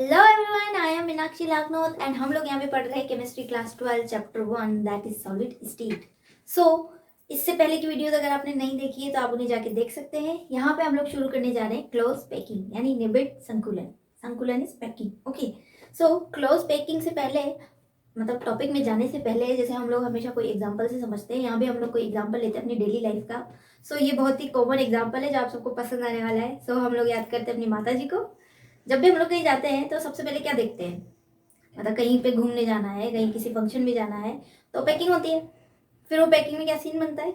Hello everyone, I am Meenakshi Lakhnot and हम लोग यहाँ पे पढ़ रहे हैं chemistry class 12 chapter 1 that is solid state. So इससे पहले की वीडियोस अगर आपने नहीं देखी है तो आप उन्हें जाके देख सकते हैं। यहाँ पे हम लोग शुरू करने जा रहे हैं क्लोज पैकिंग यानी निबिड संकुलन। संकुलन is packing. Okay, so close packing से पहले मतलब टॉपिक में जाने से पहले जैसे हम लोग हमेशा कोई एग्जांपल से समझते हैं, यहाँ भी हम लोग कोई एग्जांपल लेते हैं अपनी डेली लाइफ का। सो ये बहुत ही कॉमन एग्जांपल है जो आप सबको पसंद आने वाला है। सो हम लोग याद करते हैं अपनी माता जी को। जब भी हम लोग कहीं जाते हैं तो सबसे पहले क्या देखते हैं, मतलब कहीं पे घूमने जाना है, कहीं किसी फंक्शन में जाना है तो पैकिंग होती है। फिर वो पैकिंग में क्या सीन बनता है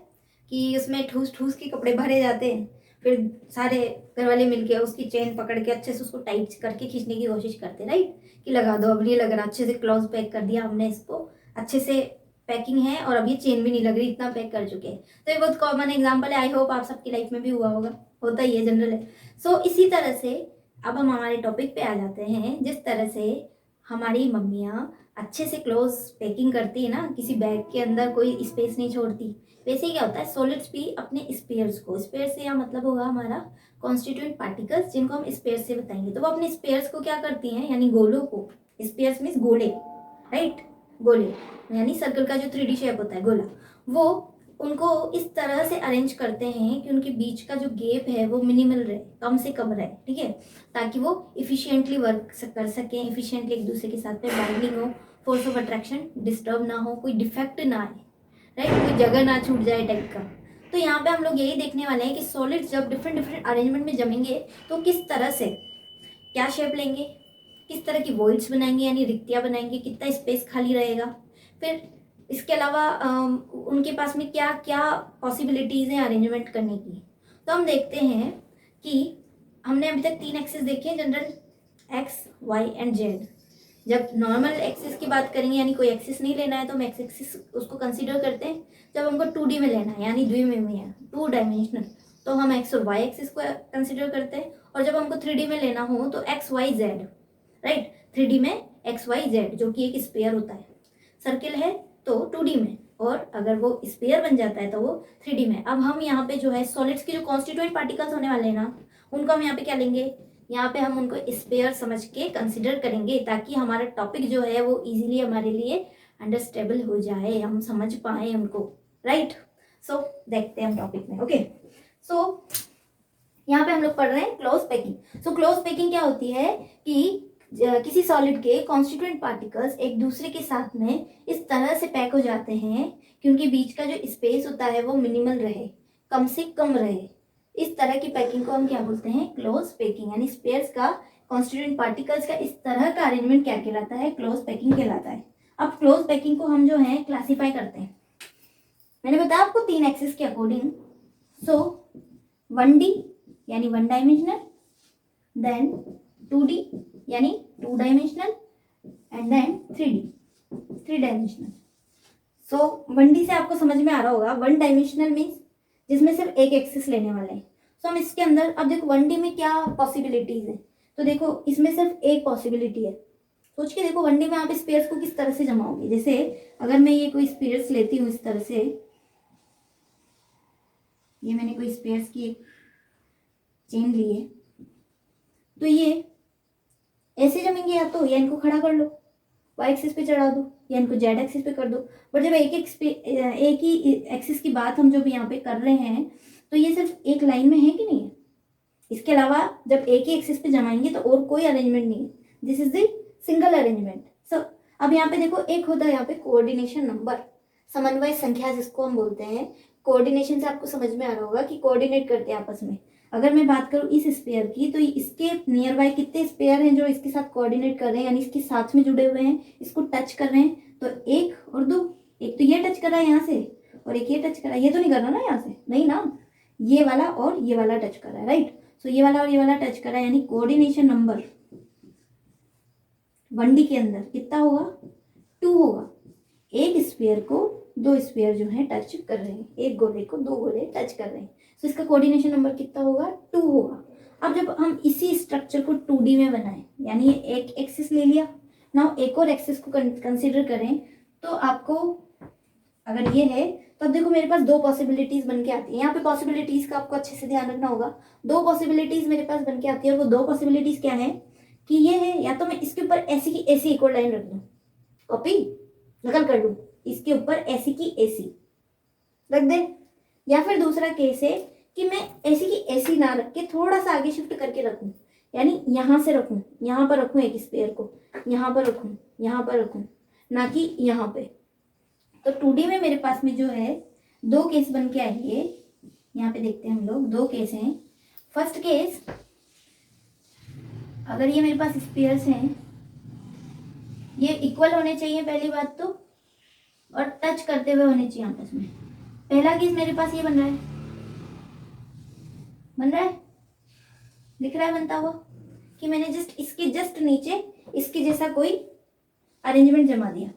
कि उसमें ठूस ठूस के कपड़े भरे जाते हैं। फिर सारे घर वाले मिलके उसकी चेन पकड़ के अच्छे से उसको टाइट करके खींचने की कोशिश करते हैं, राइट, कि लगा दो, अब नहीं लग रहा, अच्छे से क्लोज पैक कर दिया हमने इसको, अच्छे से पैकिंग है और अब ये चेन भी नहीं लग रही, इतना पैक कर चुके हैं। तो ये बहुत कॉमन एग्जाम्पल है। आई होप आप सबकी लाइफ में भी हुआ होगा, होता ही है, जनरल है। सो इसी तरह से अब हम हमारे टॉपिक पे आ जाते हैं। जिस तरह से हमारी मम्मियाँ अच्छे से क्लोज पैकिंग करती है ना, किसी बैग के अंदर कोई स्पेस नहीं छोड़ती, वैसे ही क्या होता है सॉलिड्स भी अपने स्पेयर्स को, स्पेयर से या मतलब होगा हमारा कॉन्स्टिट्यूएंट पार्टिकल्स, जिनको हम स्पेयर से बताएंगे, तो वो अपने स्पेयर्स को क्या करती हैं, यानी गोलों को, स्पेयर्स मीन्स गोले, राइट, गोले यानी सर्कल का जो 3D शेप होता है गोला, वो उनको इस तरह से अरेंज करते हैं कि उनके बीच का जो गैप है वो मिनिमल रहे, कम से कम रहे, ठीक है, ताकि वो इफिशिएंटली वर्क कर सकें, इफिशिएंटली एक दूसरे के साथ में बाइंडिंग हो, फोर्स ऑफ अट्रैक्शन डिस्टर्ब ना हो, कोई डिफेक्ट ना आए, राइट, कोई जगह ना छूट जाए टाइप का। तो यहाँ पे हम लोग यही देखने वाले हैं कि सॉलिड्स जब डिफरेंट डिफरेंट अरेंजमेंट में जमेंगे तो किस तरह से क्या शेप लेंगे, किस तरह की वॉइड्स बनाएंगे यानी रिक्तियाँ बनाएंगे, कितना स्पेस खाली रहेगा, फिर इसके अलावा उनके पास में क्या क्या पॉसिबिलिटीज़ हैं अरेंजमेंट करने की। तो हम देखते हैं कि हमने अभी तक 3 एक्सिस देखे हैं general, X Y and Z. जब नॉर्मल एक्सिस की बात करेंगे यानी कोई एक्सिस नहीं लेना है तो हम एक्स एक्सिस उसको कंसीडर करते हैं। जब हमको 2D में लेना है यानी द्विविमीय, 2 डायमेंशनल, तो हम एक्स और वाई एक्सिस को कंसीडर करते हैं। और जब हमको 3D में लेना हो तो x Y Z, right, 3D में एक्स वाई जेड जो कि एक स्पेयर होता है। सर्किल है तो 2D में, और अगर वो स्पेयर बन जाता है तो वो 3D में। अब हम यहाँ पे जो है सॉलिड्स के जो कॉन्स्टिट्यूएंट पार्टिकल्स होने वाले हैं ना, उनको हम यहाँ पे क्या लेंगे, यहाँ पे हम उनको स्पेयर समझ के कंसिडर करेंगे ताकि हमारा टॉपिक जो है वो इजीली हमारे लिए अंडरस्टेबल हो जाए, हम समझ पाए उनको, राइट। सो देखते हैं हम टॉपिक में। ओके, सो यहाँ पे हम लोग पढ़ रहे हैं क्लोज पैकिंग। सो क्लोज पैकिंग क्या होती है कि किसी सॉलिड के कॉन्स्टिट्यूएंट पार्टिकल्स एक दूसरे के साथ में इस तरह से पैक हो जाते हैं कि उनके बीच का जो स्पेस होता है वो मिनिमल रहे, कम से कम रहे। इस तरह की पैकिंग को हम क्या बोलते हैं, क्लोज पैकिंग, यानी स्पेयर्स का, कॉन्स्टिट्यूएंट पार्टिकल्स का इस तरह का अरेंजमेंट क्या कहलाता है, क्लोज पैकिंग कहलाता है। अब क्लोज पैकिंग को हम जो है क्लासीफाई करते हैं। मैंने बताया आपको 3 एक्सिस के अकॉर्डिंग। सो 1D यानी 1 डायमेंशनल, देन 2D यानी 2 dimensional, and then 3D 3 dimensional. So 1D से आपको समझ में आ रहा होगा, 1 डायमेंशनल मीन्स जिसमें सिर्फ एक एक्सिस लेने वाले हैं। सो हम इसके अंदर अब देखो 1D में क्या पॉसिबिलिटीज है, तो देखो इसमें सिर्फ एक पॉसिबिलिटी है। सोच के देखो 1D में आप स्पेयर्स को किस तरह से जमाओगे। जैसे अगर मैं ये कोई स्पेयर्स लेती हूँ इस तरह से, ये मैंने कोई स्पेयर्स की एक चेन ली है, तो ये ऐसे जमेंगे, या इनको खड़ा कर लो, वाई एक्सिस पे चढ़ा दो, या इनको जेड एक्सिस पे कर दो। बट जब एक ही एक्सिस की बात हम जब यहाँ पे कर रहे हैं तो ये सिर्फ एक लाइन में है कि नहीं है, इसके अलावा जब एक ही एक्सिस पे जमाएंगे तो और कोई अरेंजमेंट नहीं है। This is the single arrangement. So अब यहाँ पे देखो एक होता है यहाँ पे कोऑर्डिनेशन नंबर, समन्वय संख्या जिसको हम बोलते हैं। कोऑर्डिनेशन से आपको समझ में आ रहा होगा कि कोऑर्डिनेट करते हैं आपस में। अगर मैं बात करूँ इस स्पेयर की, तो इसके नियर बाय कितने स्पेयर हैं जो इसके साथ कोऑर्डिनेट कर रहे हैं, यानी इसके साथ में जुड़े हुए हैं, इसको टच कर रहे हैं। तो 1 और 2, एक तो ये टच कर रहा है यहाँ से और एक ये टच कर रहा है, ये तो नहीं कर रहा ना यहाँ से, नहीं ना, ये वाला और ये वाला टच कर रहा है, राइट। सो ये वाला और ये वाला टच कर रहा है, यानी कोऑर्डिनेशन नंबर 1D के अंदर कितना होगा, 2 होगा। एक स्पेयर को 2 स्पेयर जो है टच कर रहे हैं, एक गोले को 2 गोले टच कर रहे हैं, तो इसका कोऑर्डिनेशन नंबर कितना होगा, 2 होगा। अब जब हम इसी स्ट्रक्चर को 2D में बनाएं, यानी एक एक्सिस ले लिया ना, एक और एक्सिस को कंसिडर करें, तो आपको अगर ये है तो अब देखो मेरे पास 2 पॉसिबिलिटीज बन के आती है। यहाँ पे पॉसिबिलिटीज का आपको अच्छे से ध्यान रखना होगा। 2 पॉसिबिलिटीज मेरे पास बन के आती है, और वो 2 पॉसिबिलिटीज क्या है कि ये है, या तो मैं इसके ऊपर ऐसी की ऐसी एक और लाइन रख दूं, कॉपी नकल कर लूं, इसके ऊपर ऐसी की ऐसी रख दे, या फिर दूसरा केस है कि मैं ऐसी की ऐसी ना रख के थोड़ा सा आगे शिफ्ट करके रखूं, यानी यहां से रखूं, यहां पर रखूं एक स्पेयर को, यहां पर रखूं, यहां पर रखूं, ना कि यहां पे। तो 2D में मेरे पास में जो है दो केस बन के आएंगे। यहाँ पे देखते हैं हम लोग, दो केस हैं। फर्स्ट केस, अगर ये मेरे पास स्पेयर्स हैं, ये इक्वल होने चाहिए पहली बात तो, और टच करते हुए होने चाहिए आपस में। पहला केस मेरे पास ये बन रहा है, बन रहा है, दिख रहा है बनता हुआ, कि मैंने जस्ट इसके जस्ट नीचे इसके जैसा कोई अरेंजमेंट जमा दिया।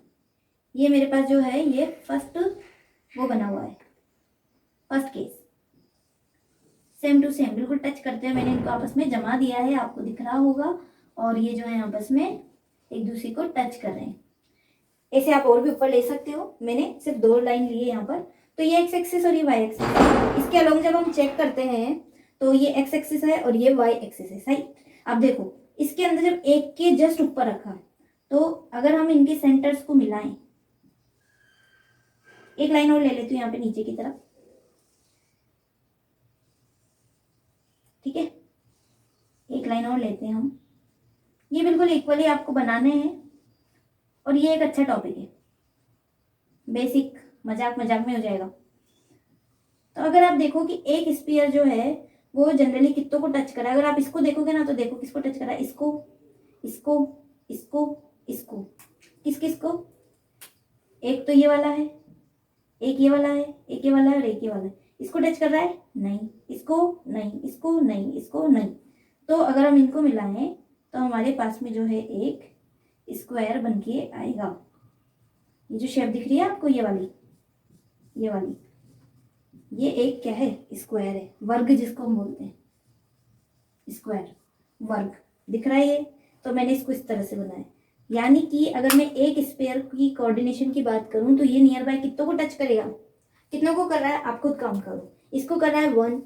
ये मेरे पास जो है ये फर्स्ट वो बना हुआ है, first case. Same to same बिल्कुल टच करते हुए मैंने इनको आपस में जमा दिया है, आपको दिख रहा होगा। और ये जो है आपस में एक दूसरे को टच कर रहे हैं। ऐसे आप और भी ऊपर ले सकते हो, मैंने सिर्फ दो लाइन ली है यहाँ पर। तो ये एक्स एक्सिस और ये वाई एक्सिस, इसके अलोंग जब हम चेक करते हैं तो ये एक्स एक्सिस है और ये वाई एक्सिस है, सही। अब देखो इसके अंदर जब एक के जस्ट ऊपर रखा, तो अगर हम इनके सेंटर्स को मिलाएं, एक लाइन और ले लेती हूँ यहाँ पे नीचे की तरफ, ठीक है, एक लाइन और लेते हैं हम। ये बिल्कुल इक्वली आपको बनाने हैं, और ये एक अच्छा टॉपिक है, बेसिक मजाक मजाक में हो जाएगा। तो अगर आप देखो कि एक स्पीयर जो है वो जनरली कितनों को टच करा है, अगर आप इसको देखोगे ना तो देखो किसको टच करा है, इसको, इसको, इसको, इसको, किस किस को, एक तो ये वाला है, एक ये वाला है, एक ये वाला है और एक ये वाला है। इसको टच कर रहा है नहीं, इसको नहीं, इसको नहीं, इसको नहीं। तो अगर हम इनको मिलाएं तो हमारे पास में जो है एक स्क्वायर बन के आएगा। ये जो शेप दिख रही है आपको, ये वाली, ये वाली, ये एक क्या है, स्क्वायर है, वर्ग जिसको हम बोलते हैं, स्क्वायर वर्ग दिख रहा है ये। तो मैंने इसको इस तरह से बनाया, यानी कि अगर मैं एक स्पेयर की कोऑर्डिनेशन की बात करूं तो ये नियर बाय कितनों को टच करेगा, कितनों को कर रहा है, आप खुद काउंट करो। इसको कर रहा है 1,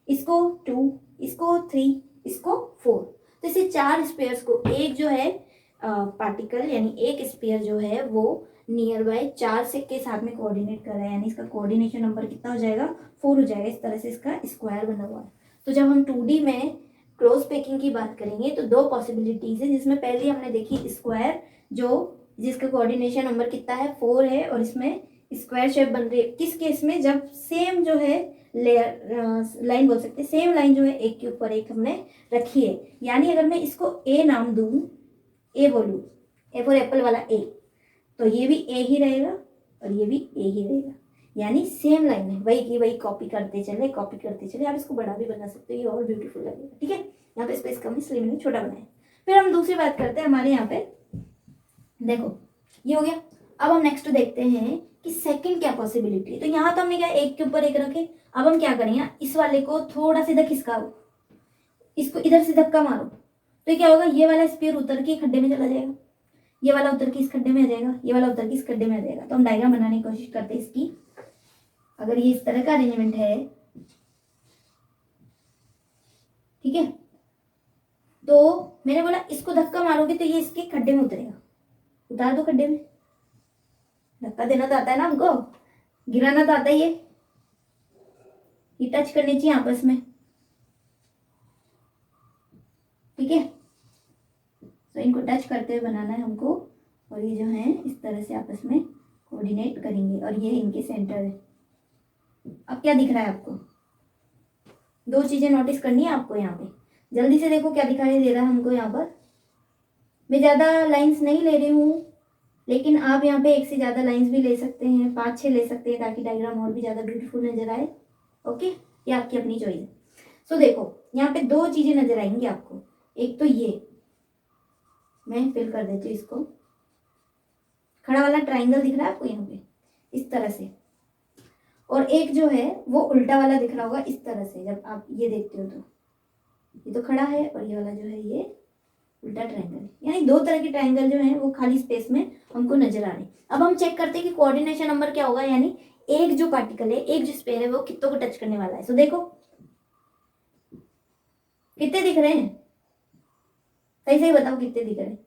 इसको 2, इसको 3, इसको 4। तो इसे 4 स्पेयर्स को, एक जो है पार्टिकल यानी एक स्पेयर जो है वो नियर बाय 4 से के साथ में कोऑर्डिनेट कर रहा है, यानी इसका कोऑर्डिनेशन नंबर कितना हो जाएगा, 4 हो जाएगा। इस तरह से इसका स्क्वायर बना हुआ है। तो जब हम 2D में क्लोज पैकिंग की बात करेंगे तो दो पॉसिबिलिटीज है, जिसमें पहली हमने देखी स्क्वायर, जो जिसका कोऑर्डिनेशन नंबर कितना है 4 है, और इसमें स्क्वायर शेप बन रही है। किस केस में, जब सेम जो है लेयर लाइन बोल सकते हैं, सेम लाइन जो है एक के ऊपर एक हमने रखी है। यानी अगर मैं इसको ए नाम दूं, ए बोलूं, ए फॉर एप्पल वाला ए, तो ये भी ए ही रहेगा और ये भी ए ही रहेगा, यानी सेम लाइन है, वही की वही कॉपी करते चले, कॉपी करते चले। आप इसको बड़ा भी बना सकते हो, ये और ब्यूटीफुल लगेगा, ठीक है। यहाँ पे स्पेस कम इसलिए मैंने छोटा बनाया। फिर हम दूसरी बात करते हैं, हमारे यहाँ पे देखो ये हो गया। अब हम नेक्स्ट देखते हैं कि सेकंड क्या पॉसिबिलिटी है। तो यहाँ तो हमने क्या एक के ऊपर एक रखे, अब हम क्या करेंगे, इस वाले को थोड़ा सीधा खिसकाओ, इसको इधर से धक्का मारो, तो क्या होगा, ये वाला स्पेयर उतर के खड्डे में चला जाएगा, ये वाला उतर के इस खड्डे में आ जाएगा, ये वाला उतर के इस खड्डे में आ जाएगा। तो हम डायग्राम बनाने की कोशिश करते हैं इसकी। अगर ये इस तरह का अरेंजमेंट है, ठीक है, तो मैंने बोला इसको धक्का मारोगे तो ये इसके खड्डे में उतरेगा, उतार दो खड्डे में। धक्का देना तो आता है ना हमको, गिराना तो आता ही है, ये टच करनी चाहिए आपस में, ठीक है। तो इनको टच करते हुए बनाना है हमको, और ये जो है इस तरह से आपस में कोऑर्डिनेट करेंगे, और ये इनके सेंटर है। अब क्या दिख रहा है आपको, दो चीजें नोटिस करनी है आपको यहाँ पे। जल्दी से देखो क्या दिखाई दे रहा है हमको यहाँ पर। मैं ज्यादा लाइंस नहीं ले रही हूँ, लेकिन आप यहाँ पे एक से ज्यादा लाइंस भी ले सकते हैं, 5-6 ले सकते हैं, ताकि डायग्राम और भी ज्यादा ब्यूटीफुल नजर आए। ओके, ये आपकी अपनी चॉइस है। सो देखो यहाँ पे दो चीजें नजर आएंगी आपको। एक तो ये, मैं फिल कर देती हूँ इसको, खड़ा वाला ट्राइंगल दिख रहा है आपको यहाँ पे इस तरह से, और एक जो है वो उल्टा वाला दिख रहा होगा इस तरह से। जब आप ये देखते हो तो ये तो खड़ा है, और ये वाला जो है ये उल्टा ट्राइंगल, यानी दो तरह के ट्राइंगल जो है वो खाली स्पेस में हमको नजर आ रहे हैं। अब हम चेक करते हैं कि कोऑर्डिनेशन नंबर क्या होगा, यानी एक जो पार्टिकल है, एक जो स्पेयर है, वो कितनों को टच करने वाला है। सो देखो कितने दिख रहे हैं, सही सही बताओ कितने दिख रहे हैं।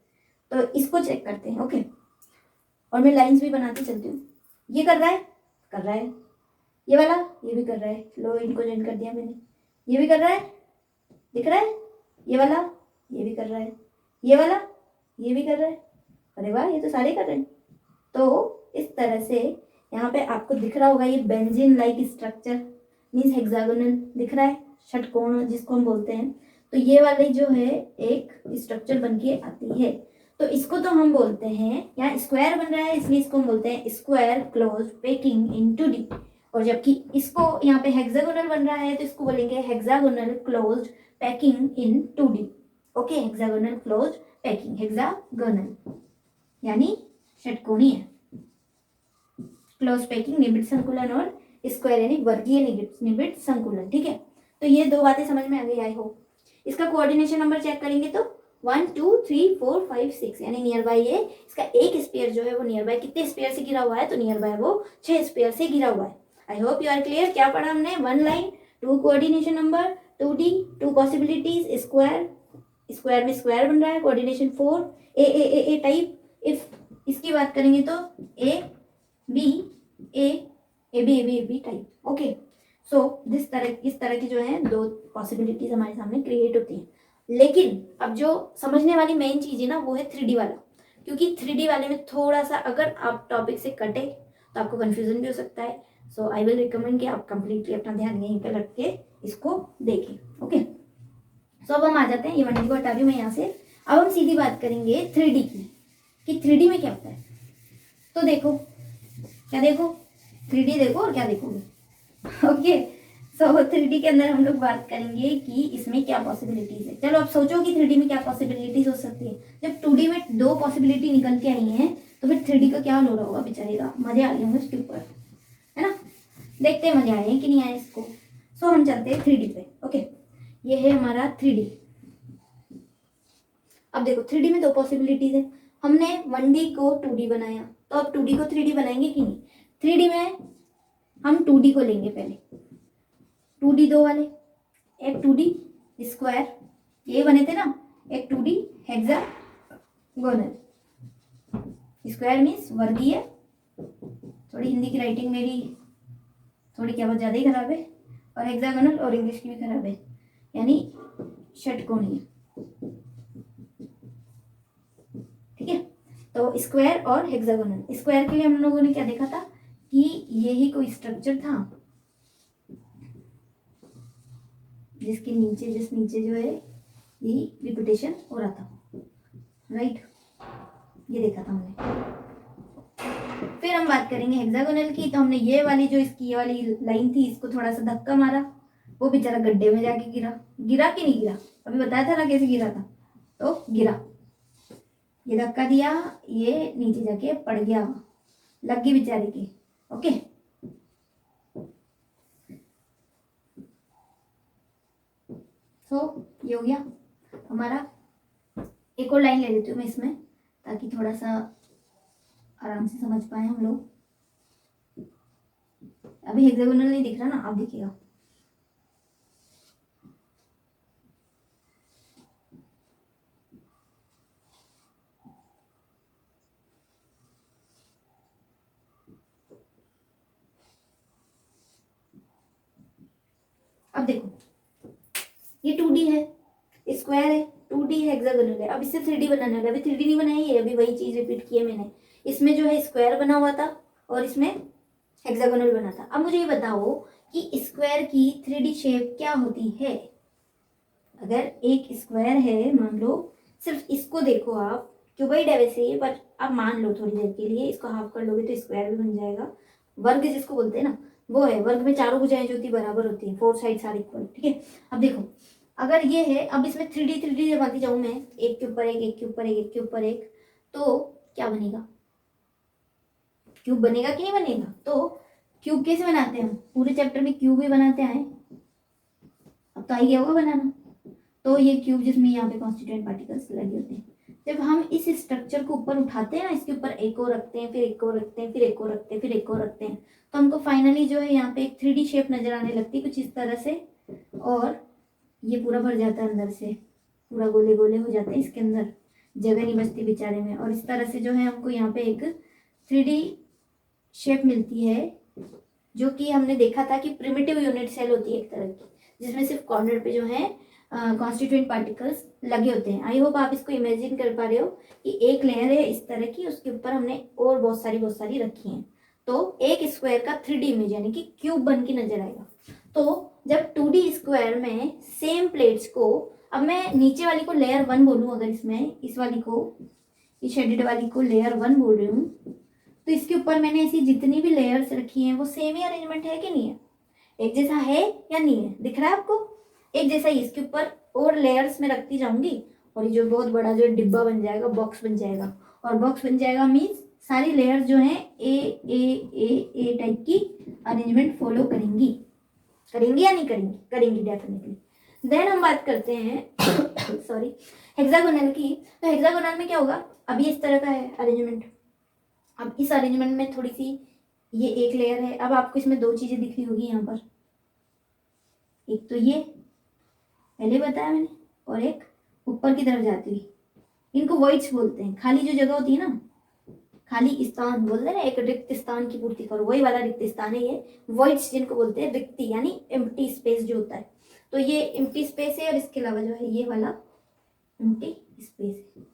तो इसको चेक करते हैं। ओके, और मैं लाइंस भी बनाती चलती हूँ। ये कर रहा है, कर रहा है, ये वाला ये भी कर रहा है, लो इनको ज्वाइन कर दिया मैंने, ये भी कर रहा है, दिख रहा है, ये वाला ये भी कर रहा है, ये वाला ये भी कर रहा है। अरे वाह, ये तो सारे कर रहे हैं। तो इस तरह से यहाँ पे आपको दिख रहा होगा, ये benzene like structure means hexagonal दिख रहा है, षटकोण जिसको हम बोलते हैं। तो ये वाली जो है एक स्ट्रक्चर बन के आती है। तो इसको तो हम बोलते हैं, यहाँ स्क्वायर बन रहा है इसलिए इसको हम बोलते हैं square close packing in 2D। और जबकि इसको यहाँ पे हेक्सागोनल बन रहा है तो इसको बोलेंगे hexagonal closed packing in 2D। Okay, hexagonal closed packing, hexagonal यानी षटकोणीय, क्लोज पैकिंग निबिड संकुलन, और स्क्वायर यानी वर्गीय निबिड संकुलन। ठीक है, तो ये दो बातें समझ में आ गई आई होप। इसका कोऑर्डिनेशन नंबर चेक करेंगे तो 1 2 3 4 5 6 यानी नियर बाय है। इसका एक स्पेयर जो है वो नियर बाय कितने स्पेयर से घिरा हुआ है, तो नियर बाय वो 6 स्पेयर से घिरा हुआ है। I hope you are clear. क्या पढ़ा हमने, 1 line, 2 coordination number, 2D, 2 possibilities, square, square में स्क्वायर बन रहा है, कोऑर्डिनेशन 4, ए टाइप। इफ इसकी बात करेंगे तो A B A B type. Okay, so इस तरह की जो है दो पॉसिबिलिटीज हमारे सामने क्रिएट होती हैं। लेकिन अब जो समझने वाली मेन चीज है ना वो है 3D वाला, क्योंकि 3D वाले में थोड़ा सा अगर आप टॉपिक से कटे तो आपको कंफ्यूजन भी हो सकता है। सो आई विल रिकमेंड कि आप कंप्लीटली अपना ध्यान यहीं पे रख के इसको देखें। ओके, सो अब हम आ जाते हैं, ये 1D को हटा दी मैं यहाँ से। अब हम सीधी बात करेंगे 3D की, कि 3D में क्या होता है। तो देखो, क्या देखो, 3D देखो और क्या देखोगे। ओके, सो 3D के अंदर हम लोग बात करेंगे कि इसमें क्या पॉसिबिलिटीज है। चलो अब सोचो कि 3D में क्या पॉसिबिलिटीज हो सकती है। जब 2D में दो पॉसिबिलिटी निकल के आई हैं तो फिर 3D का क्या हो रहा होगा बेचारे का, मजे आ गए होंगे उसके ऊपर, है ना। देखते हैं मजे आए कि नहीं आए इसको। सो हम चलते हैं 3D पे। ओके, ये है हमारा 3D। अब देखो 3D में दो पॉसिबिलिटीज है। हमने 1D को 2D बनाया, तो अब 2D को 3D बनाएंगे कि नहीं। 3D में हम 2D को लेंगे पहले, 2D दो वाले, एक 2D स्क्वायर ये बने थे ना, एक 2D हेक्सागोनल। स्क्वायर मीन्स वर्गीय, थोड़ी हिंदी की राइटिंग मेरी थोड़ी क्या बहुत ज़्यादा ही खराब है, और हेक्सागोनल और इंग्लिश की भी खराब है, यानी षटकोणीय। ठीक है, तो स्क्वायर और हेक्सागोनल। स्क्वायर के लिए हम लोगों ने क्या देखा था कि यही कोई स्ट्रक्चर था जिसके नीचे जो है यही रिपीटेशन हो रहा था, राइट, ये देखा था हमने। फिर हम बात करेंगे हेक्सागोनल की, तो हमने ये वाली जो इसकी ये वाली लाइन थी इसको थोड़ा सा धक्का मारा, वो बेचारा गड्ढे में जाके गिरा। गिरा कि नहीं गिरा, अभी बताया था ना कैसे गिरा था, तो गिरा, ये धक्का दिया, ये नीचे जाके पड़ गया, लग गई बेचारे की। ओके, तो ये हो गया हमारा। एक और लाइन ले लेती हूँ मैं इसमें, ताकि थोड़ा सा आराम से समझ पाए हम लोग। अभी हेक्सागोनल नहीं दिख रहा ना, अब दिखेगा। अब देखो ये 2D है, स्क्वायर है, 2D हेक्सागोनल है। अब इससे 3D बनाने वाला, अभी 3D नहीं बनाई है, अभी वही चीज रिपीट की है मैंने। इसमें जो है स्क्वायर बना हुआ था और इसमें हेक्सागोनल बना था। अब मुझे ये बताओ कि स्क्वायर की 3D शेप क्या होती है। अगर एक स्क्वायर है, मान लो, सिर्फ इसको देखो आप, क्यूबॉइड है वैसे ये, पर आप मान लो थोड़ी देर के लिए इसको हाफ कर लोगे तो स्क्वायर भी बन जाएगा। वर्ग जिसको बोलते हैं ना वो है, वर्ग में चारों भुजाएं जो होती बराबर होती है, 4 साइड्स आर इक्वल। ठीक है, अब देखो अगर ये है, अब इसमें 3D जब आती जाऊं मैं, एक के ऊपर एक, एक के ऊपर एक, एक के ऊपर एक, तो क्या बनेगा, क्यूब बनेगा कि नहीं बनेगा। तो क्यूब कैसे बनाते हैं हम, पूरे चैप्टर में क्यूब ही बनाते हैं, अब तो आई गया होगा बनाना। तो ये क्यूब जिसमें यहाँ पे कॉन्स्टिट्यूएंट पार्टिकल्स लगे होते हैं, जब हम इस स्ट्रक्चर को ऊपर उठाते हैं ना, इसके ऊपर एक और रखते हैं, फिर एक और रखते हैं, फिर एक और रखते हैं, फिर एक और रखते हैं, तो हमको फाइनली जो है यहाँ पे एक 3D शेप नजर आने लगती है कुछ इस तरह से, और ये पूरा भर जाता है अंदर से, पूरा गोले गोले हो जाते हैं, इसके अंदर जगह नहीं बचती बेचारे में। और इस तरह से जो है हमको यहाँ पे एक 3D शेप मिलती है, जो कि हमने देखा था कि प्रिमिटिव यूनिट सेल होती है एक तरह की, जिसमें सिर्फ कॉर्नर पे जो है कॉन्स्टिट्यूएंट पार्टिकल्स लगे होते हैं। आई होप आप इसको इमेजिन कर पा रहे हो कि एक लेयर है इस तरह की, उसके ऊपर हमने और बहुत सारी रखी हैं, तो एक स्क्वायर का 3D इमेज यानी कि क्यूब बन के नजर आएगा। तो जब 2D स्क्वायर में सेम प्लेट्स को, अब मैं नीचे वाली को लेयर 1 बोलूँ, अगर इसमें इस वाली को, इस शेडेड वाली को लेयर 1 बोल रही हूँ, तो इसके ऊपर मैंने ऐसी जितनी भी लेयर्स रखी हैं वो सेम ही अरेंजमेंट है कि नहीं है, एक जैसा है या नहीं है, दिख रहा है आपको? एक जैसा ही इसके ऊपर और लेयर्स में रखती जाऊंगी, और ये जो बहुत बड़ा जो डिब्बा बन जाएगा, बॉक्स बन जाएगा। और बॉक्स बन जाएगा मीन्स सारी लेयर्स जो हैं ए टाइप की अरेंजमेंट फॉलो करेंगी। करेंगी या नहीं करेंगी? करेंगी डेफिनेटली। देन हम बात करते हैं सॉरी हेक्सागोनल की। तो हेक्सागोनल में क्या होगा, अभी इस तरह का है अरेंजमेंट। अब इस अरेंजमेंट में थोड़ी सी ये एक लेयर है। अब आपको इसमें दो चीजें दिख रही होगी यहाँ पर, एक तो ये पहले बताया मैंने, और एक ऊपर की तरफ जाती हुई, इनको वॉइड्स बोलते हैं। खाली जो जगह होती है ना, खाली स्थान बोलते हैं ना, एक रिक्त स्थान की पूर्ति करो, वही वाला रिक्त स्थान है ये वॉइड्स, जिनको बोलते हैं रिक्ति, यानी एम्प्टी स्पेस जो होता है। तो ये एम्प्टी स्पेस है, और इसके अलावा जो है ये वाला एम्प्टी स्पेस है।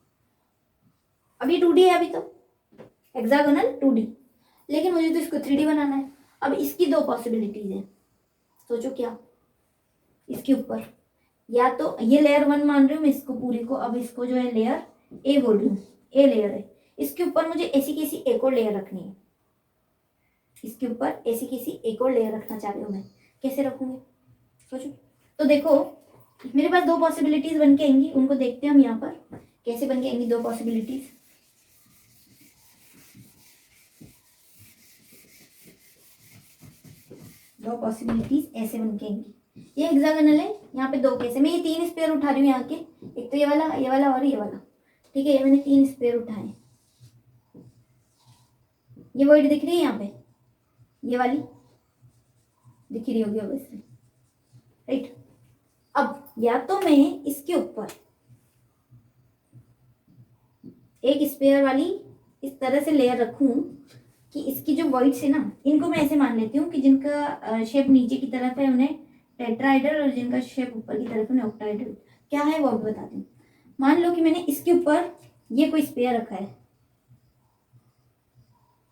अभी 2D है, अभी तो हेक्सागोनल 2D, लेकिन मुझे तो इसको 3D बनाना है। अब इसकी दो पॉसिबिलिटीज हैं, सोचो क्या। इसके ऊपर या तो ये लेयर 1 मान रही हूँ मैं इसको पूरी को, अब इसको जो है लेयर ए बोल रही हूँ, ए लेयर है, इसके ऊपर मुझे ऐसी कैसी एक और लेयर रखनी है। इसके ऊपर ऐसी कैसी एक और लेयर रखना चाह रही हूँ मैं, कैसे रखूंगी सोचो। तो देखो मेरे पास दो पॉसिबिलिटीज बन के आएंगी, उनको देखते हैं हम यहाँ पर कैसे बन के आएंगी दो पॉसिबिलिटीज। दो पॉसिबिलिटीज ऐसे बन के आएंगी। ये हेक्सागोनल है, यहाँ पे दो केस है। मैं ये 3 स्पेयर उठा रही हूँ यहाँ के, एक तो ये वाला और ये वाला, ठीक है। ये मैंने 3 स्पेयर उठाए। ये वॉइड दिख रही है यहाँ पे, ये वाली दिख रही होगी ऑब्वियसली, राइट। अब या तो मैं इसके ऊपर एक स्पेयर वाली इस तरह से लेयर रखूं कि इसकी जो वॉइड्स है ना, इनको मैं ऐसे मान लेती हूँ कि जिनका शेप नीचे की तरफ है उन्हें टेट्राहेड्रल, और जिनका शेप ऊपर की तरफ है उन्हें ऑक्टाहेड्रल। क्या है वो भी बताती हूँ। मान लो कि मैंने इसके ऊपर ये कोई स्पेयर रखा है,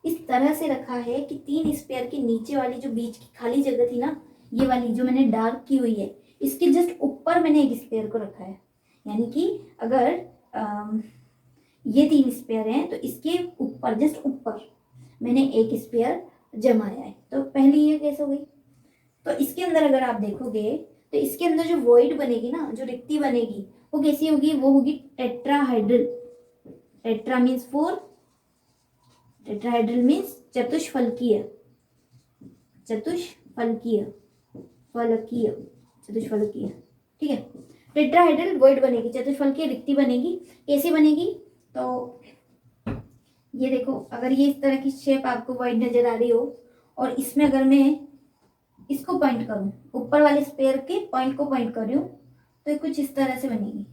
इस तरह से रखा है कि 3 स्पेयर के नीचे वाली जो बीच की खाली जगह थी ना, ये वाली जो मैंने डार्क की हुई है, इसके जस्ट ऊपर मैंने एक स्पेयर को रखा है। यानी कि अगर ये 3 स्पेयर हैं तो इसके ऊपर जस्ट ऊपर मैंने एक स्पेयर जमाया है। तो पहली ये कैसे हो गई। तो इसके अंदर अगर आप देखोगे तो इसके अंदर जो वॉइड बनेगी ना, जो रिक्ति बनेगी, वो कैसी होगी, वो होगी tetrahedral. Tetra means 4, tetrahedral means चतुष्फलकीय, चतुष्फलकीय, फलकीय, चतुष्फलकीय, ठीक है। टेट्राहाइड्रल वॉइड बनेगी, चतुष्फलकीय रिक्ति बनेगी। कैसे बनेगी, तो ये देखो, अगर ये इस तरह की शेप आपको वॉइड नजर आ रही हो, और इसमें अगर मैं इसको पॉइंट करूं, ऊपर वाले स्पेयर के पॉइंट को पॉइंट कर रही हूं, तो ये कुछ इस तरह से बनेगी।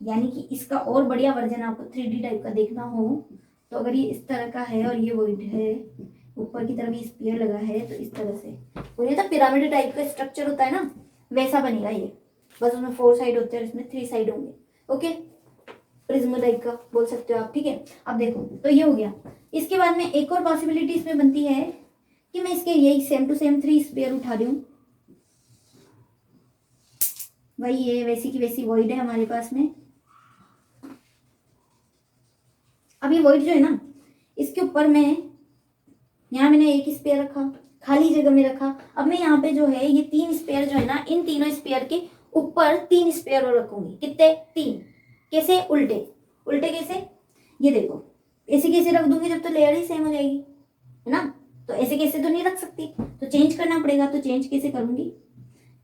यानी कि इसका और बढ़िया वर्जन आपको 3D टाइप का देखना हो तो अगर ये इस तरह का है और ये वॉइड है, ऊपर की तरफ ये स्पेयर लगा है, तो इस तरह से वो ये तो पिरामिड टाइप का स्ट्रक्चर होता है ना, वैसा बनेगा ये। बस उसमें 4 साइड होते हैं और इसमें 3 साइड होंगे। ओके, प्रिज्म टाइप का बोल सकते हो आप, ठीक है। अब देखो, तो ये हो गया। इसके बाद में एक और पॉसिबिलिटी इसमें बनती है कि मैं इसके यही सेम टू सेम 3 स्पेयर उठा रही हूँ, वही है, वैसी की वैसी वॉइड है हमारे पास में। अब ये वॉइड जो है ना, इसके ऊपर मैं यहाँ मैंने एक स्पेयर रखा, खाली जगह में रखा। अब मैं यहाँ पे जो है ये 3 स्पेयर जो है ना, इन तीनों स्पेयर के ऊपर 3 स्पेयर और रखूंगी। कितने? 3। कैसे? उल्टे। उल्टे कैसे? ये देखो, ऐसे कैसे रख दूंगी जब तो लेयर ही सेम हो जाएगी, है ना। तो ऐसे कैसे तो नहीं रख सकती, तो चेंज करना पड़ेगा। तो चेंज कैसे करूंगी,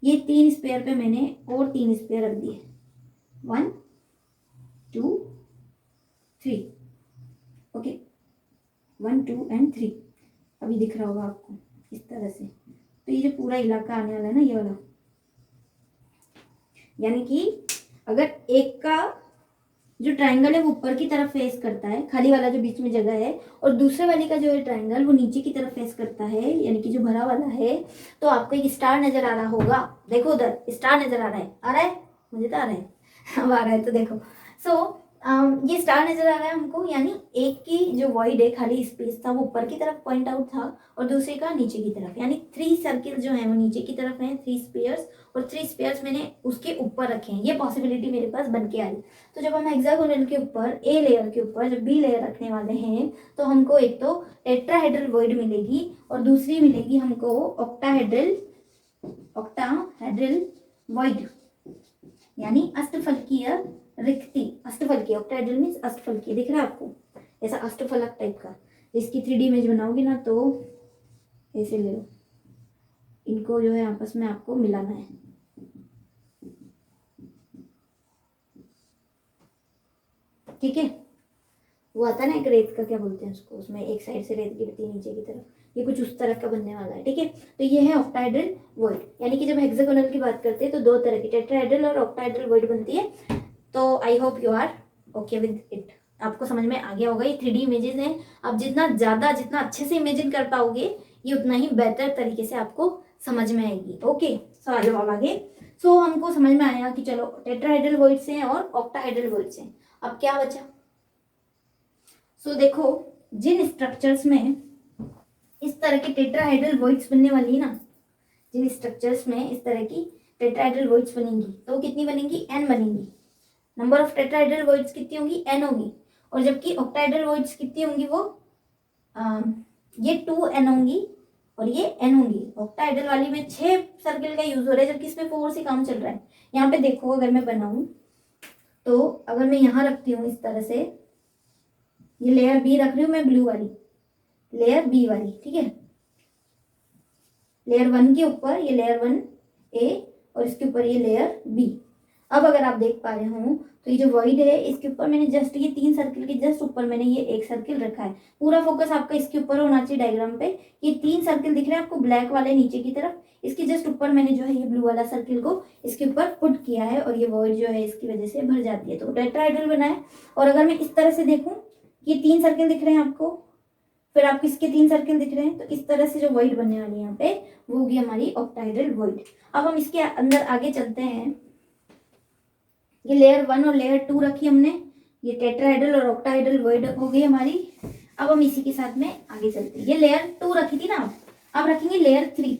ये 3 स्पेयर पे मैंने और 3 स्पेयर रख दिए, 1 2 3। Okay, 1 2 and 3। अभी दिख रहा होगा आपको इस तरह से। तो ये जो पूरा इलाका आने वाला है ना, ये वाला, यानी कि अगर एक का जो ट्रायंगल है वो ऊपर की तरफ फेस करता है, खाली वाला जो बीच में जगह है, और दूसरे वाले का जो है ट्रायंगल वो नीचे की तरफ फेस करता है, यानी कि जो भरा वाला है, तो आपको एक स्टार नजर आ रहा होगा। देखो उधर स्टार नजर आ रहा है, मुझे तो आ रहा है अब आ रहा है तो देखो। सो ये स्टार नजर आ रहा है हमको, यानी एक की जो वॉइड है, खाली स्पेस था, वो ऊपर की तरफ पॉइंट आउट था, और दूसरे का नीचे की तरफ, यानी 3 सर्किल जो है वो नीचे की तरफ है, 3 स्पेयर्स, और 3 स्पेयर्स मैंने उसके ऊपर रखे हैं। ये पॉसिबिलिटी मेरे पास बन के आई। तो जब हम हेक्सागोनल के ऊपर ए लेयर के ऊपर जब बी लेयर रखने वाले हैं, तो हमको एक तो टेट्राहेड्रल वॉइड मिलेगी, और दूसरी मिलेगी हमको ऑक्टाहेड्रल वॉइड, यानी अष्टफलकीय रिक्ति। अष्टफलकीय, ऑक्टाहेड्रल मीन्स अष्टफलकीय, दिख रहा है आपको, ऐसा अष्टफलक टाइप का। इसकी 3D इमेज बनाओगे ना तो ऐसे ले लो, इनको जो है आपस में आपको मिलाना है। ठीक है, वो आता है ना एक रेत का, क्या बोलते हैं उसको, उसमें एक साइड से रेत गिरती है नीचे की तरफ, ये कुछ उस तरह का बनने वाला है। ठीक है, तो ये है ऑक्टाहेड्रल वॉइड, यानी कि जब हेक्सागोनल की बात करते हैं तो 2 तरह की टेट्राहेड्रल और ऑक्टाहेड्रल वॉइड बनती है। तो I hope you are okay with it, आपको समझ में आ गया होगा। ये 3D इमेजेस हैं, आप जितना अच्छे से इमेजिन कर पाओगे, ये उतना ही बेहतर तरीके से आपको समझ में आएगी। ओके, सो आ जाओ अब आगे। सो हमको समझ में आया कि चलो टेट्राहेड्रल वॉइड्स हैं और ऑक्टाहेड्रल वॉइड्स हैं। अब क्या बचा? देखो, जिन स्ट्रक्चर्स में इस तरह की टेट्राहेड्रल वॉइड्स बनने वाली है ना, जिन स्ट्रक्चर्स में इस तरह की टेट्राहेड्रल वॉइड्स बनेंगी, तो कितनी बनेंगी? n बनेंगी। नंबर ऑफ टेट्राहेड्रल वॉइड्स कितनी होंगी? n होगी। और जबकि ऑक्टाहेड्रल वॉइड्स कितनी होंगी? वो ये 2n होंगी और ये n होंगी। ऑक्टाहेड्रल वाली में 6 सर्किल का यूज हो रहा है, जबकि इसमें 4 से काम चल रहा है। यहाँ पे देखो, अगर मैं बनाऊं तो अगर मैं यहाँ रखती हूँ इस तरह से, ये लेयर बी रख रही हूँ मैं, ब्लू वाली लेयर बी वाली, ठीक है, लेयर 1 के ऊपर ये लेयर 1A और इसके ऊपर ये लेयर बी। अब अगर आप देख पा रहे हो तो ये जो वॉइड है, इसके ऊपर मैंने जस्ट ये 3 सर्किल के जस्ट ऊपर मैंने ये एक सर्किल रखा है। पूरा फोकस आपका इसके ऊपर होना चाहिए डायग्राम पे। ये 3 सर्किल दिख रहे हैं आपको ब्लैक वाले नीचे की तरफ, इसके जस्ट ऊपर मैंने जो है ये ब्लू वाला सर्किल को इसके ऊपर पुट किया है, और ये वॉइड जो है इसकी वजह से भर जाती है, तो टेट्राहेड्रल बना है। और अगर मैं इस तरह से देखूं, ये 3 सर्किल दिख रहे हैं आपको, फिर आपको इसके 3 सर्किल दिख रहे हैं, तो इस तरह से जो वॉइड बनने वाली है यहाँ पे, वो होगी हमारी ऑक्टाहेड्रल वॉइड। अब हम इसके अंदर आगे चलते हैं। ये लेयर 1 और लेयर 2 रखी हमने, ये टेट्राहेड्रल और ऑक्टाहेड्रल वॉइड हो गई हमारी। अब हम इसी के साथ में आगे चलते हैं। ये लेयर 2 रखी थी ना, अब रखेंगे लेयर 3।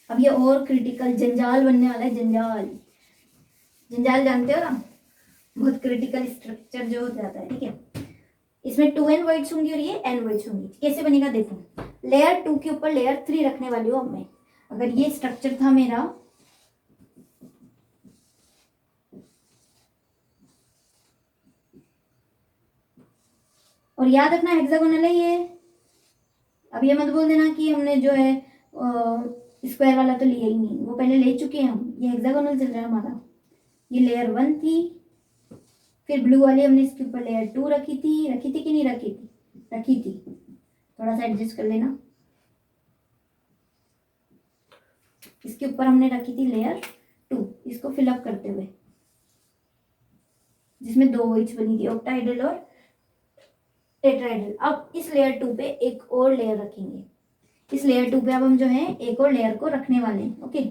अब ये और क्रिटिकल जंजाल बनने वाला है। जंजाल जानते हो ना, बहुत क्रिटिकल स्ट्रक्चर जो हो जाता है। ठीक है, इसमें 2n वॉइड्स होंगी और ये n वॉइड्स होंगी। कैसे बनेगा देखो, लेयर 2 के ऊपर लेयर 3 रखने वाली हूँ अब मैं। अगर ये स्ट्रक्चर था मेरा, और याद रखना हेक्सागोनल है ये। अब ये मत बोल देना कि हमने जो है स्क्वायर वाला तो लिया ही नहीं, वो पहले ले चुके हैं हम। ये हेक्सागोनल चल रहा है हमारा। ये लेयर 1 थी, फिर ब्लू वाली हमने इसके ऊपर लेयर 2 रखी थी कि नहीं रखी थी, थोड़ा सा एडजस्ट कर लेना। इसके ऊपर हमने रखी थी लेयर 2, इसको फिलअप करते हुए, जिसमें 2 वॉइड्स बनी थी, ऑक्टाहेड्रल और टेट्राहेड्रल। अब इस लेयर 2 पे एक और लेयर रखेंगे। इस लेयर 2 पे अब हम जो है एक और लेयर को रखने वाले हैं। ओके,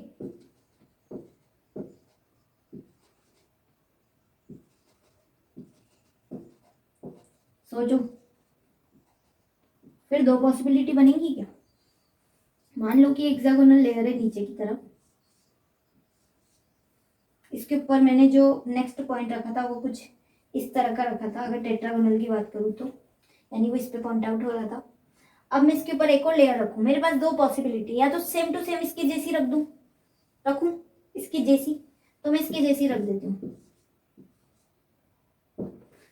सोचो, फिर 2 पॉसिबिलिटी बनेगी क्या? मान लो कि हेक्सागोनल लेयर है नीचे की तरफ, इसके ऊपर मैंने जो नेक्स्ट पॉइंट रखा था वो कुछ इस तरह का रखा था, अगर टेट्रागोनल की बात करूँ तो, यानी वो इस पे पॉइंट आउट हो रहा था। अब मैं इसके ऊपर एक और लेयर रखूं, मेरे पास 2 पॉसिबिलिटी, या तो सेम टू सेम इसकी जैसी रखूं इसकी जैसी, तो मैं इसकी जैसी रख देती हूँ।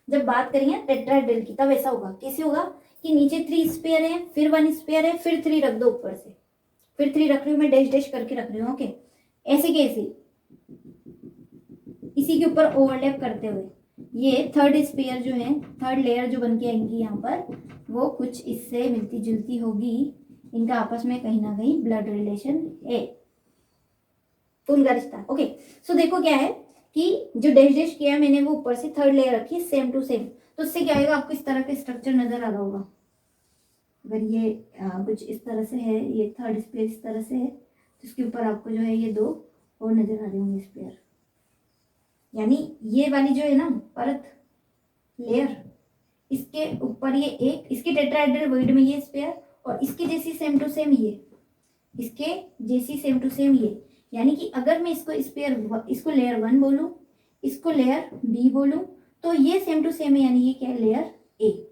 जब बात करेंगे टेट्राहेड्रल की, तब ऐसा होगा। कैसे होगा कि नीचे 3 स्पेयर है, फिर 1 स्पेयर है, फिर 3 रख दो ऊपर से, फिर 3 रख रही हूँ मैं, डैश डैश करके रख रही हूँ। ओके, ऐसे कैसे, इसी के ऊपर ओवरलैप करते हुए ये थर्ड स्पेयर जो है, थर्ड लेयर जो बन के आएंगी यहाँ पर, वो कुछ इससे मिलती जुलती होगी। इनका आपस में कहीं ना कहीं ब्लड रिलेशन है, तो उनका रिश्ता। ओके, सो देखो क्या है कि जो डैश डैश किया है मैंने वो ऊपर से थर्ड लेयर रखी है सेम टू सेम, तो उससे क्या आएगा, आपको इस तरह का स्ट्रक्चर नजर आ रहा होगा। अगर ये कुछ इस तरह से है, ये थर्ड स्पेयर इस तरह से है, तो इसके ऊपर आपको जो है ये दो और नजर आ रहे होंगे स्पेयर, यानी ये वाली जो है ना परत लेयर, इसके ऊपर ये एक, इसके टेट्राहेड्रल वॉइड में ये स्पेयर, और इसके जैसी सेम टू सेम ये, इसके जैसी सेम टू सेम ये, यानी कि अगर मैं इसको स्पेयर, इसको लेयर 1 बोलूं, इसको लेयर बी बोलूं, तो ये सेम टू सेम है, यानी ये क्या है, लेयर ए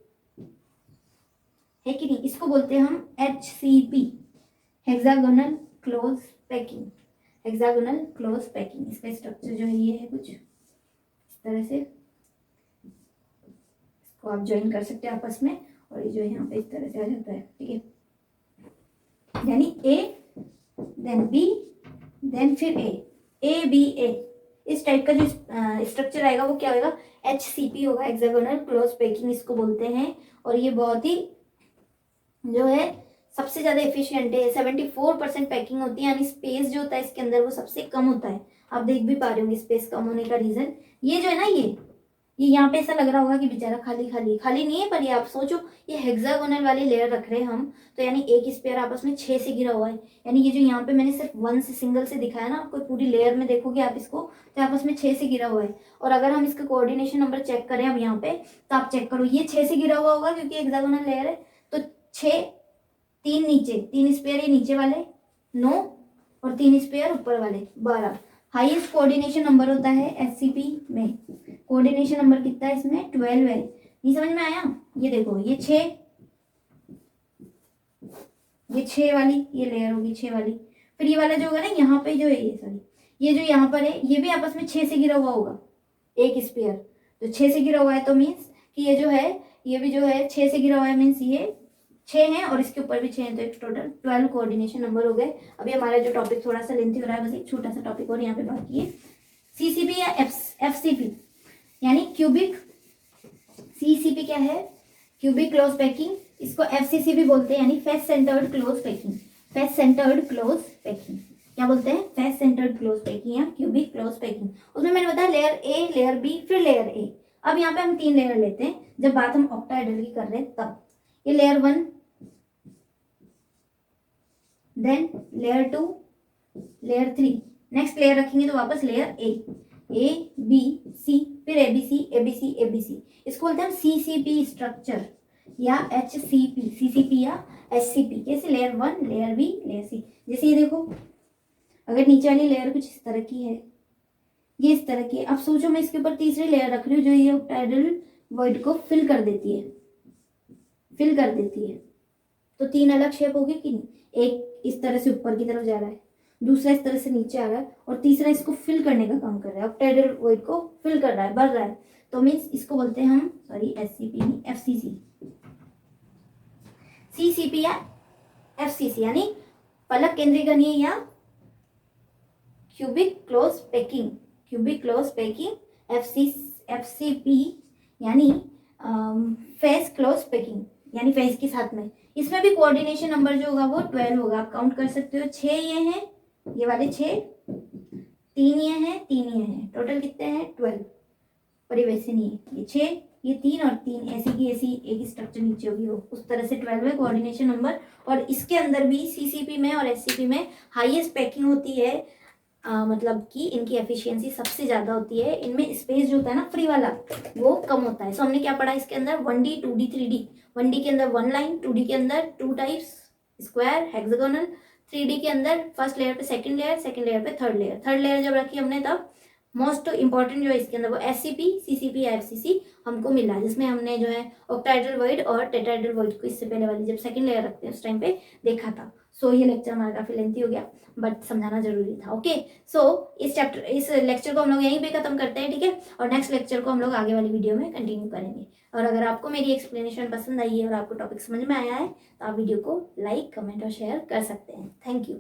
है कि नहीं। इसको बोलते हैं हम HCP, hexagonal close packing, hexagonal close packing. इसका स्ट्रक्चर जो है ये है कुछ इस तरह से, इसको आप ज्वाइन कर सकते हैं आपस में, और ये जो है यहाँ पे इस तरह से आ जाता है, ठीक है, यानी A देन B देन फिर A, इस टाइप का जो स्ट्रक्चर आएगा वो क्या होगा, HCP होगा, हेक्सागोनल क्लोज पैकिंग इसको बोलते हैं। और ये बहुत ही जो है सबसे ज्यादा एफिशिएंट है, 74% पैकिंग होती है, यानी स्पेस जो होता है इसके अंदर वो सबसे कम होता है। आप देख भी पा रहे होंगे स्पेस कम होने का रीजन, ये जो है ना, ये यहाँ पे ऐसा लग रहा होगा कि बेचारा खाली खाली खाली नहीं है, पर ये आप सोचो ये हेक्सागोनल वाली लेयर रख रहे हैं हम, तो यानी एक स्पेयर आपस में 6 से घिरा हुआ है, यानी ये जो यहाँ पे मैंने सिर्फ 1 से सिंगल से दिखाया ना आपको, पूरी लेयर में देखोगे आप इसको तो आपस में 6 से घिरा हुआ है। और अगर हम इसका कोऑर्डिनेशन नंबर चेक करें अब यहाँ पे, तो आप चेक करो ये 6 से घिरा हुआ होगा क्योंकि हेक्सागोनल लेयर है, तो 6, 3 नीचे, 3 स्पेयर ये नीचे वाले 9, और 3 स्पेयर ऊपर वाले 12। हाईएस्ट कोऑर्डिनेशन नंबर होता है HCP में, कोऑर्डिनेशन नंबर कितना है इसमें, 12 है। नहीं समझ में आया, ये देखो ये 6 वाली ये लेयर होगी 6 वाली, फिर ये वाला जो होगा ना यहाँ पे जो है ये सॉरी, ये जो यहाँ पर है ये भी आपस में 6 से घिरा हुआ होगा एक स्पेयर, तो 6 से घिरा हुआ है तो मीन्स कि ये जो है ये भी जो है 6 से घिरा हुआ है, मीन्स ये 6 है और इसके ऊपर भी 6 है, तो एक टोटल 12 कोऑर्डिनेशन नंबर हो गए। अभी हमारा जो टॉपिक थोड़ा सा लेंथी हो रहा है, बस एक छोटा सा टॉपिक और यहाँ पे बाकी है, CCP या FCP यानी क्यूबिक, CCP क्या है, क्यूबिक क्लोज पैकिंग, इसको FCC भी बोलते हैं, यानी face centred close packing, face centred close packing क्या बोलते हैं, फेस सेंटर्ड क्लोज पैकिंग या क्यूबिक क्लोज पैकिंग। उसमें मैंने बताया लेयर A, लेयर B, फिर लेयर A। अब यहाँ पे हम 3 लेयर लेते हैं, जब बात हम ऑक्टाहेड्रल की कर रहे हैं तब। ये लेयर 1, देन लेयर 2, लेयर 3, नेक्स्ट लेयर रखेंगे तो वापस लेयर A B C, फिर ABC। इसको बोलते हैं CCP स्ट्रक्चर या CCP या SCP। कैसे, layer 1, layer B, layer C। जैसे ये देखो, अगर नीचे वाली लेयर कुछ इस तरह की है, ये इस तरह की है, अब सोचो मैं इसके ऊपर तीसरी लेयर रख रही हूँ जो ये ऑक्टाहेड्रल वॉइड को फिल कर देती है, तो 3 अलग शेप होगी कि नहीं, एक इस तरह से ऊपर की तरफ जा रहा है, दूसरा इस तरह से नीचे आ रहा है, और तीसरा इसको फिल करने का काम कर रहा है, ऑक्टाहेड्रल वॉइड को फिल कर रहा है, भर रहा है, तो मीन्स इसको बोलते हैं हम, सॉरी SCP नहीं FCC, CCP या FCC यानी पलक केंद्रीकरणीय या क्यूबिक क्लोज पैकिंग, FCP यानी फेस क्लोज पैकिंग, यानी फेस के साथ में। इसमें भी कोऑर्डिनेशन नंबर जो होगा वो 12 होगा, आप काउंट कर सकते हो, 6 ये हैं, ये वाले 6, 3 ये हैं, 3 ये हैं, टोटल कितने हैं 12। पर ये वैसे नहीं है, ये 6, ये 3 और 3 ऐसी की ऐसी एक स्ट्रक्चर नीचे होगी, वो उस तरह से 12 है कोऑर्डिनेशन नंबर। और इसके अंदर भी CCP में और SCP में हाईएस्ट पैकिंग होती है, मतलब कि इनकी एफिशिएंसी सबसे ज़्यादा होती है, इनमें स्पेस जो होता है ना फ्री वाला वो कम होता है। सो हमने क्या पढ़ा इसके अंदर, 1D 2D 3D, 1D के अंदर 1 लाइन, 2D के अंदर 2 टाइप्स स्क्वायर हेक्सागोनल, 3D के अंदर फर्स्ट लेयर पे सेकंड लेयर पे थर्ड लेयर जब रखी हमने तब मोस्ट इंपॉर्टेंट जो है इसके अंदर वो SCP, CCP या FCC हमको मिला, जिसमें हमने जो है ऑक्टाहेड्रल वॉइड और टेट्राहेड्रल वॉइड को इससे पहले वाली जब सेकंड लेयर रखते हैं उस टाइम पे देखा था। सो ये लेक्चर हमारा काफी लेंथी हो गया, बट समझाना जरूरी था। ओके, सो इस लेक्चर को हम लोग यहीं पे खत्म करते हैं, ठीक है, और नेक्स्ट लेक्चर को हम लोग आगे वाली वीडियो में कंटिन्यू करेंगे। और अगर आपको मेरी एक्सप्लेनेशन पसंद आई है और आपको टॉपिक समझ में आया है तो आप वीडियो को लाइक, कमेंट और शेयर कर सकते हैं। Thank you.